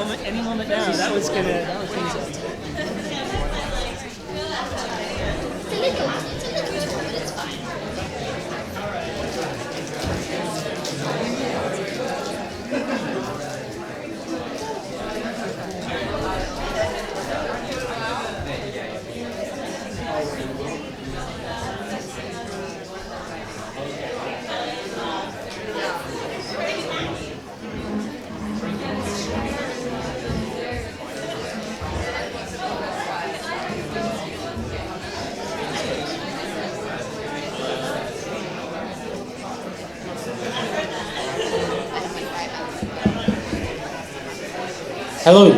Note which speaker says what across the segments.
Speaker 1: Any moment now, that was gonna.
Speaker 2: It's a little tall, but it's fine.
Speaker 3: Hello.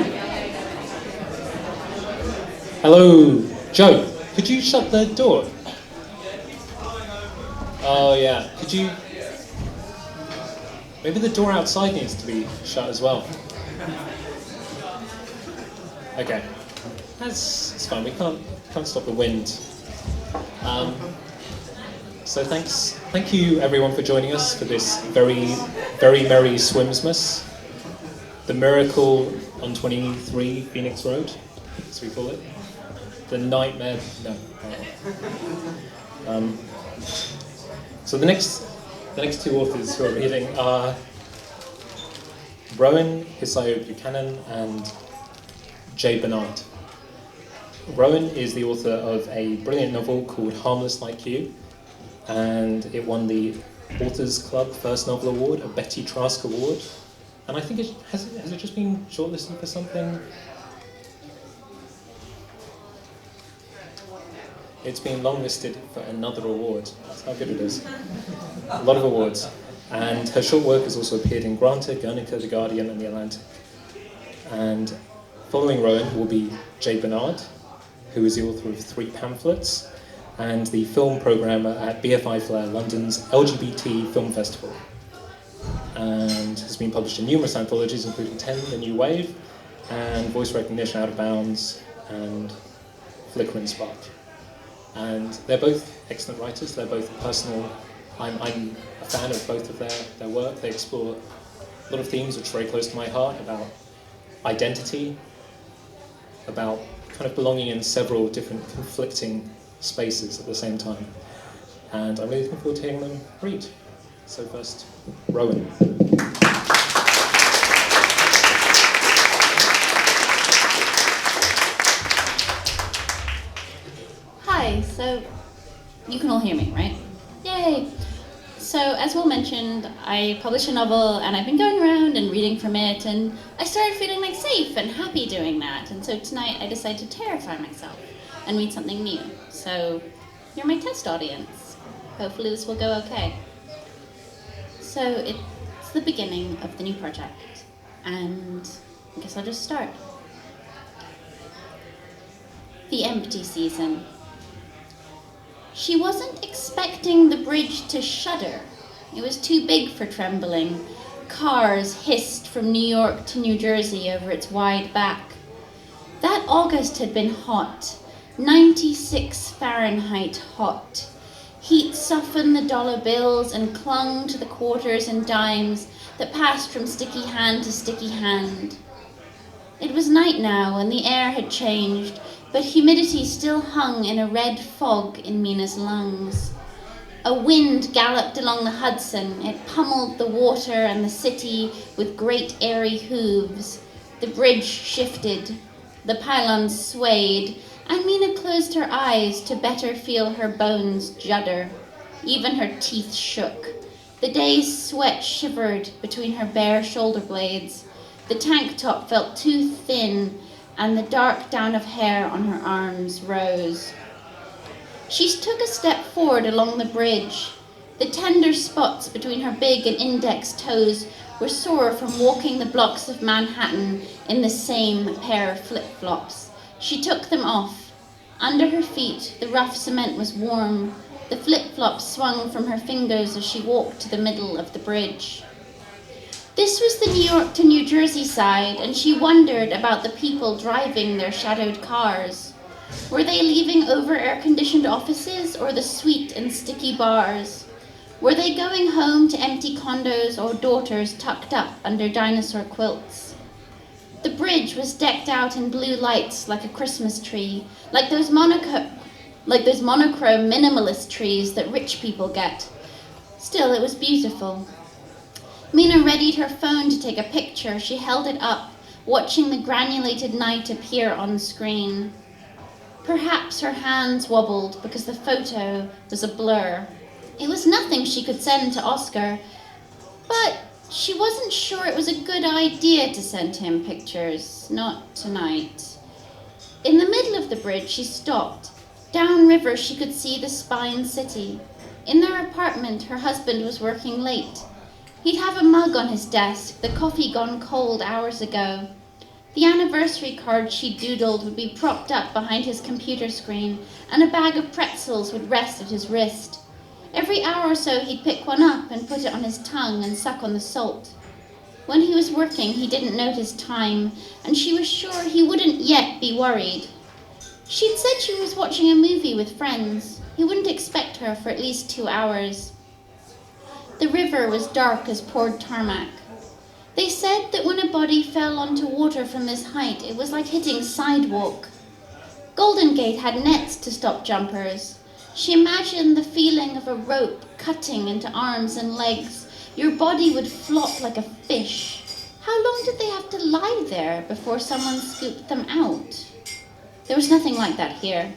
Speaker 3: Hello. Joe, could you shut the door? Oh yeah, could you... Maybe the door outside needs to be shut as well. Okay. It's fine, we can't stop the wind. So thank you everyone for joining us for this very, very merry Swimsmas. The miracle on 23 Phoenix Road, as we call it. The nightmare, no. So the next two authors who are reading are Rowan, Hisayo, Buchanan, and J. Bernard. Rowan is the author of a brilliant novel called Harmless Like You, and it won the Authors Club First Novel Award, a Betty Trask Award. And I think has it just been shortlisted for something? It's been longlisted for another award. That's how good it is. A lot of awards. And her short work has also appeared in Granta, Guernica, The Guardian, and The Atlantic. And following Rowan will be J. Bernard, who is the author of 3 pamphlets, and the film programmer at BFI Flair, London's LGBT Film Festival, and has been published in numerous anthologies, including 10, The New Wave, and Voice Recognition, Out of Bounds, and Flicker and Spark. And they're both excellent writers. They're both personal. I'm a fan of both of their work. They explore a lot of themes which are very close to my heart, about identity, about kind of belonging in several different conflicting spaces at the same time. And I'm really looking forward to hearing them read. So first, Rowan.
Speaker 2: Hi, so you can all hear me, right? Yay! So as Will mentioned, I published a novel and I've been going around and reading from it, and I started feeling like safe and happy doing that. And so tonight I decided to terrify myself and read something new. So you're my test audience. Hopefully this will go okay. So it's the beginning of the new project, and I guess I'll just start. The empty season. She wasn't expecting the bridge to shudder. It was too big for trembling. Cars hissed from New York to New Jersey over its wide back. That August had been hot, 96 Fahrenheit hot. Heat softened the dollar bills and clung to the quarters and dimes that passed from sticky hand to sticky hand. It was night now and the air had changed, but humidity still hung in a red fog in Mina's lungs. A wind galloped along the Hudson. It pummeled the water and the city with great airy hooves. The bridge shifted. The pylons swayed, and Mina closed her eyes to better feel her bones judder. Even her teeth shook. The day's sweat shivered between her bare shoulder blades. The tank top felt too thin, and the dark down of hair on her arms rose. She took a step forward along the bridge. The tender spots between her big and index toes were sore from walking the blocks of Manhattan in the same pair of flip-flops. She took them off. Under her feet, the rough cement was warm. The flip-flops swung from her fingers as she walked to the middle of the bridge. This was the New York to New Jersey side, and she wondered about the people driving their shadowed cars. Were they leaving over air-conditioned offices or the sweet and sticky bars? Were they going home to empty condos or daughters tucked up under dinosaur quilts? The bridge was decked out in blue lights like a Christmas tree, like those monochrome minimalist trees that rich people get. Still, it was beautiful. Mina readied her phone to take a picture. She held it up, watching the granulated night appear on screen. Perhaps her hands wobbled because the photo was a blur. It was nothing she could send to Oscar, but she wasn't sure it was a good idea to send him pictures, not tonight. In the middle of the bridge, she stopped. Downriver, she could see the Spine City. In their apartment, her husband was working late. He'd have a mug on his desk, the coffee gone cold hours ago. The anniversary card she doodled would be propped up behind his computer screen, and a bag of pretzels would rest at his wrist. Every hour or so, he'd pick one up and put it on his tongue and suck on the salt. When he was working, he didn't notice time, and she was sure he wouldn't yet be worried. She'd said she was watching a movie with friends. He wouldn't expect her for at least 2 hours. The river was dark as poured tarmac. They said that when a body fell onto water from this height, it was like hitting sidewalk. Golden Gate had nets to stop jumpers. She imagined the feeling of a rope cutting into arms and legs. Your body would flop like a fish. How long did they have to lie there before someone scooped them out? There was nothing like that here.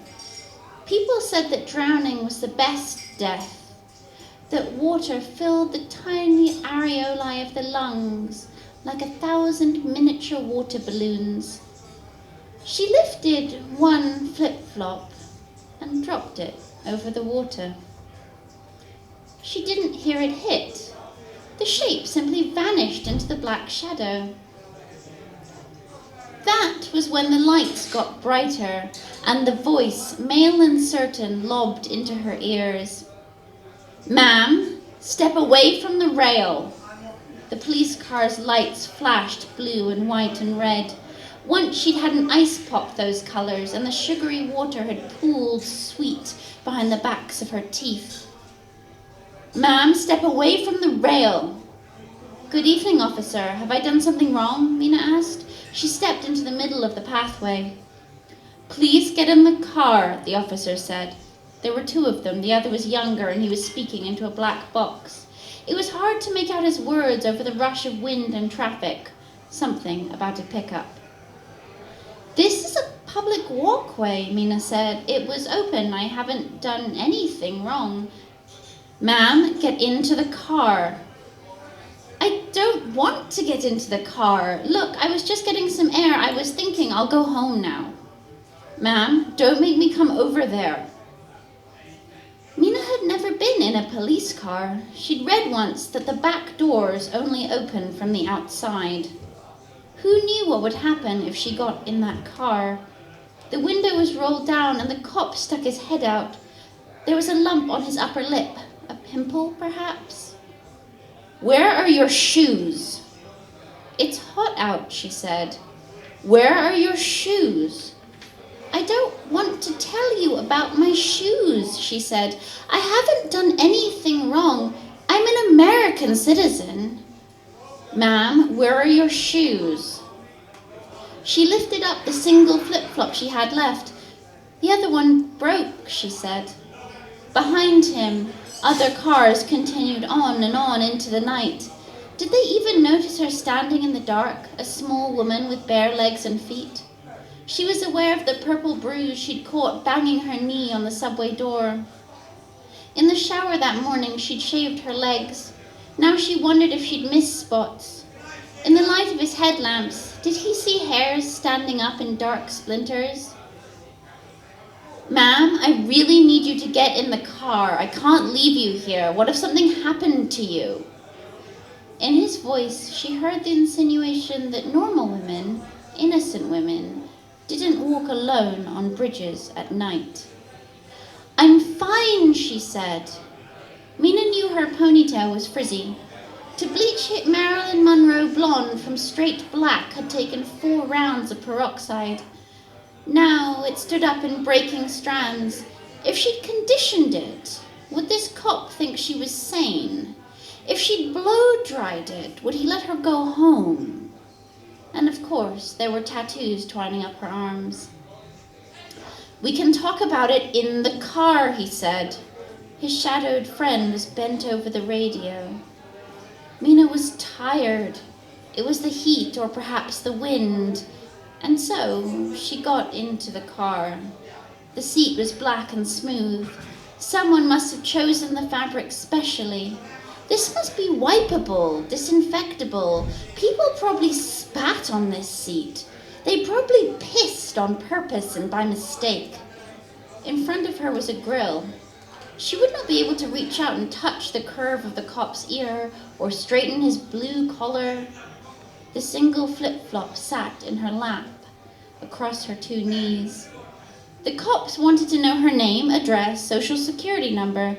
Speaker 2: People said that drowning was the best death, that water filled the tiny areolae of the lungs like 1,000 miniature water balloons. She lifted one flip-flop and dropped it over the water. She didn't hear it hit. The shape simply vanished into the black shadow. That was when the lights got brighter and the voice, male and certain, lobbed into her ears. "Ma'am, step away from the rail." The police car's lights flashed blue and white and red. Once she'd had an ice pop those colors, and the sugary water had pooled sweet behind the backs of her teeth. "Ma'am, step away from the rail." "Good evening, officer. Have I done something wrong?" Mina asked. She stepped into the middle of the pathway. "Please get in the car," the officer said. There were 2 of them. The other was younger, and he was speaking into a black box. It was hard to make out his words over the rush of wind and traffic. Something about a pickup. "This is a public walkway," Mina said. "It was open. I haven't done anything wrong." "Ma'am, get into the car." "I don't want to get into the car. Look, I was just getting some air. I was thinking I'll go home now." "Ma'am, don't make me come over there." Mina had never been in a police car. She'd read once that the back doors only open from the outside. Who knew what would happen if she got in that car? The window was rolled down and the cop stuck his head out. There was a lump on his upper lip. A pimple, perhaps? "Where are your shoes?" "It's hot out," she said. "Where are your shoes?" "I don't want to tell you about my shoes," she said. "I haven't done anything wrong. I'm an American citizen." "Ma'am, where are your shoes?" She lifted up the single flip-flop she had left. "The other one broke," she said. Behind him, other cars continued on and on into the night. Did they even notice her standing in the dark, a small woman with bare legs and feet? She was aware of the purple bruise she'd caught banging her knee on the subway door. In the shower that morning, she'd shaved her legs. Now she wondered if she'd missed spots. In the light of his headlamps, did he see hairs standing up in dark splinters? "Ma'am, I really need you to get in the car. I can't leave you here. What if something happened to you?" In his voice, she heard the insinuation that normal women, innocent women, didn't walk alone on bridges at night. "I'm fine," she said. Mina knew her ponytail was frizzy. To bleach it Marilyn Monroe blonde from straight black had taken 4 rounds of peroxide. Now it stood up in breaking strands. If she'd conditioned it, would this cop think she was sane? If she'd blow-dried it, would he let her go home? And of course, there were tattoos twining up her arms. "We can talk about it in the car," he said. His shadowed friend was bent over the radio. Mina was tired. It was the heat or perhaps the wind, and so she got into the car. The seat was black and smooth. Someone must have chosen the fabric specially. This must be wipeable, disinfectable. People probably spat on this seat. They probably pissed on purpose and by mistake. In front of her was a grill. She would not be able to reach out and touch the curve of the cop's ear or straighten his blue collar. The single flip-flop sat in her lap, across her two knees. The cops wanted to know her name, address, social security number.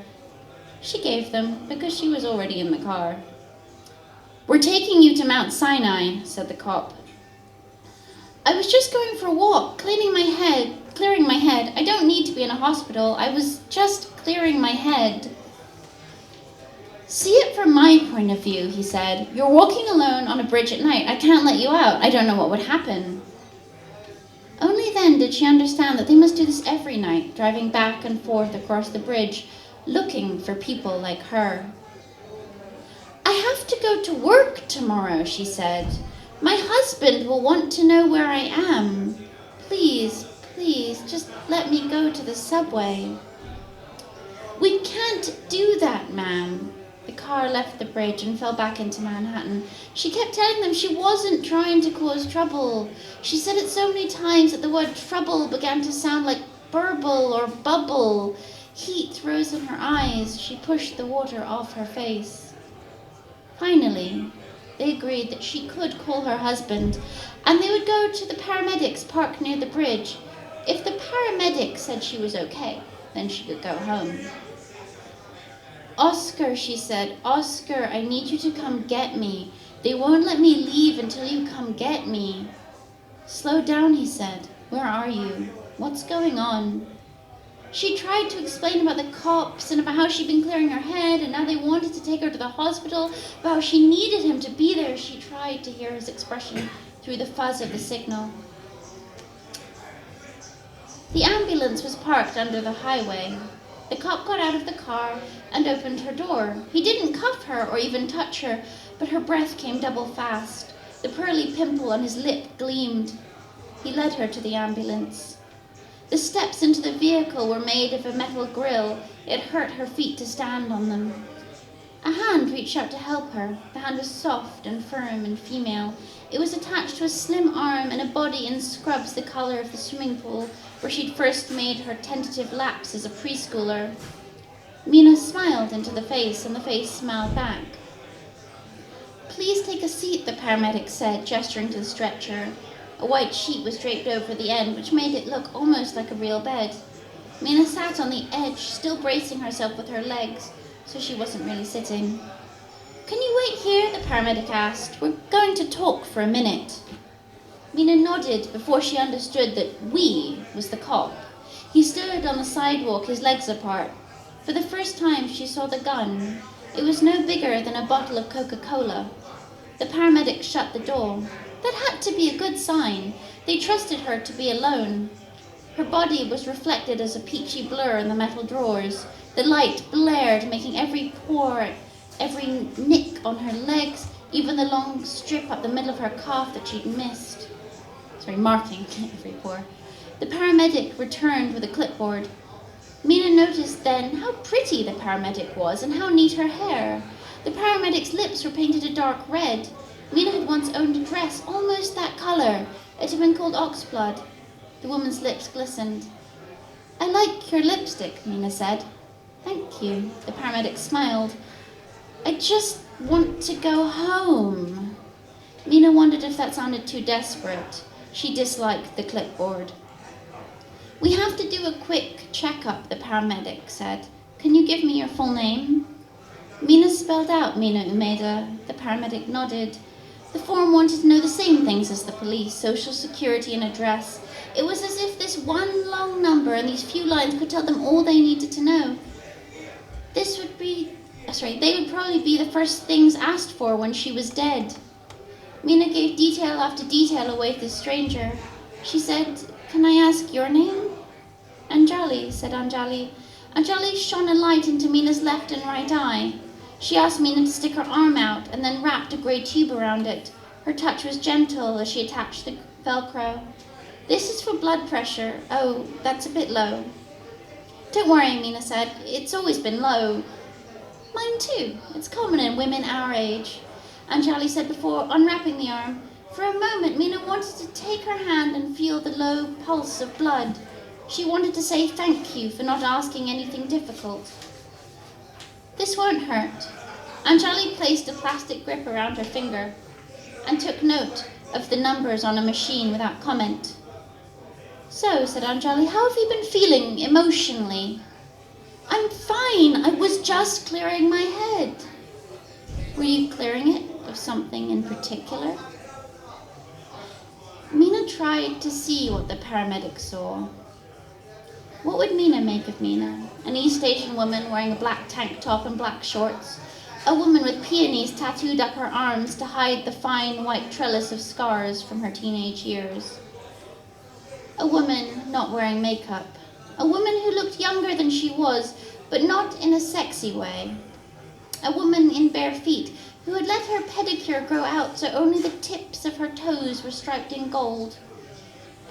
Speaker 2: She gave them because she was already in the car. "We're taking you to Mount Sinai," said the cop. "I was just going for a walk, clearing my head. I don't need to be in a hospital. I was just clearing my head." "See it from my point of view," he said. "You're walking alone on a bridge at night. I can't let you out. I don't know what would happen." Only then did she understand that they must do this every night, driving back and forth across the bridge, looking for people like her. "I have to go to work tomorrow," she said. "My husband will want to know where I am. Please, please, just let me go to the subway." "We can't do that, ma'am." The car left the bridge and fell back into Manhattan. She kept telling them she wasn't trying to cause trouble. She said it so many times that the word trouble began to sound like burble or bubble. Heat rose in her eyes. She pushed the water off her face. Finally, they agreed that she could call her husband, and they would go to the paramedics parked near the bridge. If the paramedic said she was okay, then she could go home. "Oscar," she said, "Oscar, I need you to come get me. They won't let me leave until you come get me." "Slow down," he said. "Where are you? What's going on?" She tried to explain about the cops and about how she'd been clearing her head and now they wanted to take her to the hospital, about how she needed him to be there. She tried to hear his expression through the fuzz of the signal. The ambulance was parked under the highway. The cop got out of the car and opened her door. He didn't cuff her or even touch her, but her breath came double fast. The pearly pimple on his lip gleamed. He led her to the ambulance. The steps into the vehicle were made of a metal grill. It hurt her feet to stand on them. A hand reached out to help her. The hand was soft and firm and female. It was attached to a slim arm and a body in scrubs the color of the swimming pool where she'd first made her tentative lapse as a preschooler. Mina smiled into the face, and the face smiled back. "Please take a seat," the paramedic said, gesturing to the stretcher. A white sheet was draped over the end, which made it look almost like a real bed. Mina sat on the edge, still bracing herself with her legs, so she wasn't really sitting. "Can you wait here?" the paramedic asked. "We're going to talk for a minute." Mina nodded before she understood that "we" was the cop. He stood on the sidewalk, his legs apart. For the first time, she saw the gun. It was no bigger than a bottle of Coca-Cola. The paramedic shut the door. That had to be a good sign. They trusted her to be alone. Her body was reflected as a peachy blur in the metal drawers. The light blared, making every pore, every nick on her legs, even the long strip up the middle of her calf that she'd missed. Marking every pore. The paramedic returned with a clipboard. Mina noticed then how pretty the paramedic was and how neat her hair. The paramedic's lips were painted a dark red. Mina had once owned a dress almost that color. It had been called oxblood. The woman's lips glistened. "I like your lipstick," Mina said. "Thank you." The paramedic smiled. "I just want to go home." Mina wondered if that sounded too desperate. She disliked the clipboard. "We have to do a quick checkup," the paramedic said. "Can you give me your full name?" Mina spelled out Mina Umeda. The paramedic nodded. The form wanted to know the same things as the police, social security and address. It was as if this one long number and these few lines could tell them all they needed to know. They would probably be the first things asked for when she was dead. Mina gave detail after detail away to the stranger. She said, "Can I ask your name?" "Anjali," said Anjali. Anjali shone a light into Mina's left and right eye. She asked Mina to stick her arm out and then wrapped a grey tube around it. Her touch was gentle as she attached the Velcro. "This is for blood pressure. Oh, that's a bit low." "Don't worry," Mina said. "It's always been low." "Mine too. It's common in women our age," Anjali said before unwrapping the arm. For a moment, Mina wanted to take her hand and feel the low pulse of blood. She wanted to say thank you for not asking anything difficult. "This won't hurt." Anjali placed a plastic grip around her finger and took note of the numbers on a machine without comment. "So," said Anjali, "how have you been feeling emotionally?" "I'm fine. I was just clearing my head." "Were you clearing it of something in particular?" Mina tried to see what the paramedic saw. What would Mina make of Mina? An East Asian woman wearing a black tank top and black shorts. A woman with peonies tattooed up her arms to hide the fine white trellis of scars from her teenage years. A woman not wearing makeup. A woman who looked younger than she was, but not in a sexy way. A woman in bare feet who had let her pedicure grow out so only the tips of her toes were striped in gold.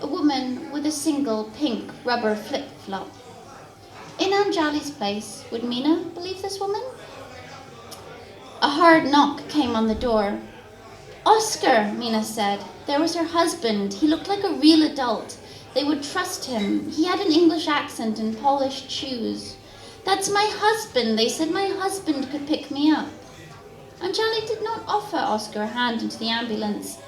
Speaker 2: A woman with a single pink rubber flip-flop. In Anjali's place, would Mina believe this woman? A hard knock came on the door. "Oscar," Mina said. There was her husband. He looked like a real adult. They would trust him. He had an English accent and polished shoes. "That's my husband," they said. "My husband could pick me up." Anjali did not offer Oscar a hand into the ambulance.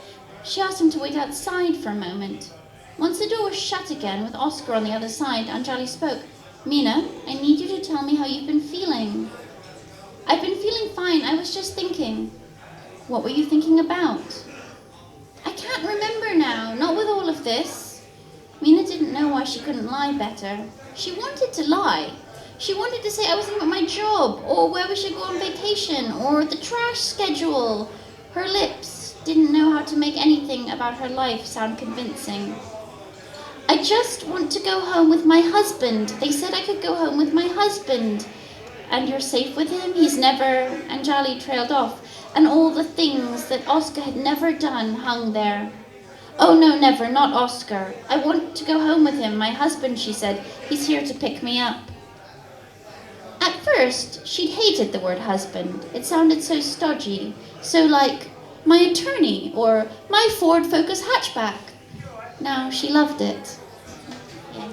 Speaker 2: She asked him to wait outside for a moment. Once the door was shut again, with Oscar on the other side, Anjali spoke. "Mina, I need you to tell me how you've been feeling." "I've been feeling fine. I was just thinking." "What were you thinking about?" "I can't remember now, not with all of this." Mina didn't know why she couldn't lie better. She wanted to lie. She wanted to say I was thinking about my job, or where we should go on vacation, or the trash schedule. Her lips didn't know how to make anything about her life sound convincing. "I just want to go home with my husband. They said I could go home with my husband." "And you're safe with him? He's never..." Anjali trailed off, and all the things that Oscar had never done hung there. "Oh no, never, not Oscar. I want to go home with him, my husband," she said. "He's here to pick me up." At first, she'd hated the word husband. It sounded so stodgy, so like my attorney or my Ford Focus hatchback. Now she loved it. Yeah.